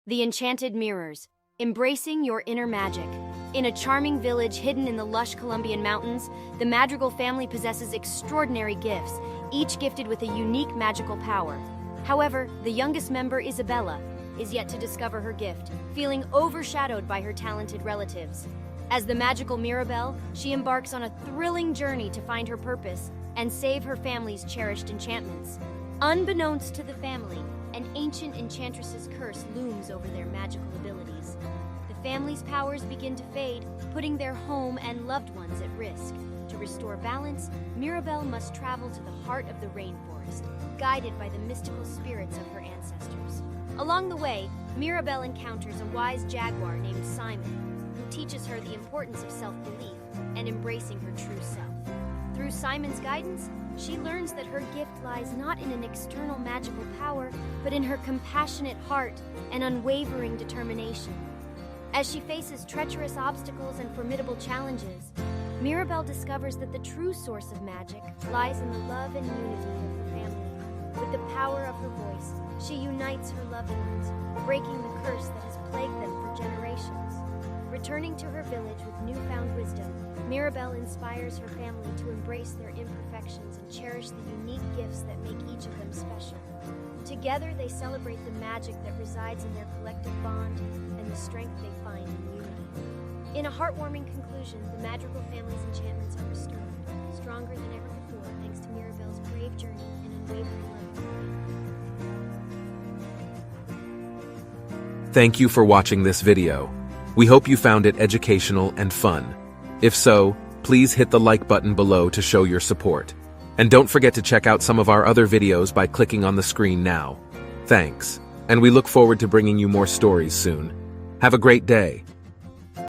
The Enchanted Mirrors, embracing your inner magic. In a charming village hidden in the lush Colombian mountains, the Madrigal family possesses extraordinary gifts, each gifted with a unique magical power. However, the youngest member, Isabella, is yet to discover her gift, feeling overshadowed by her talented relatives. As the magical Mirabel, she embarks on a thrilling journey to find her purpose and save her family's cherished enchantments. Unbeknownst to the family, an ancient enchantress's curse looms over their magical abilities. The family's powers begin to fade, putting their home and loved ones at risk. To restore balance, Mirabel must travel to the heart of the rainforest, guided by the mystical spirits of her ancestors. Along the way, Mirabel encounters a wise jaguar named Simon, who teaches her the importance of self-belief and embracing her true self. Through Simon's guidance, she learns that her gift lies not in an external magical power, but in her compassionate heart and unwavering determination. As she faces treacherous obstacles and formidable challenges, Mirabel discovers that the true source of magic lies in the love and unity of her family. With the power of her voice, she unites her loved ones, breaking the curse that has plagued them for generations. Returning to her village with newfound wisdom, Mirabel inspires her family to embrace their imperfections and cherish the unique gifts that make each of them special. Together, they celebrate the magic that resides in their collective bond and the strength they find in unity. In a heartwarming conclusion, the Madrigal family's enchantments are restored, stronger than ever before thanks to Mirabel's brave journey and unwavering love. Thank you for watching this video. We hope you found it educational and fun. If so, please hit the like button below to show your support. And don't forget to check out some of our other videos by clicking on the screen now. Thanks, and we look forward to bringing you more stories soon. Have a great day.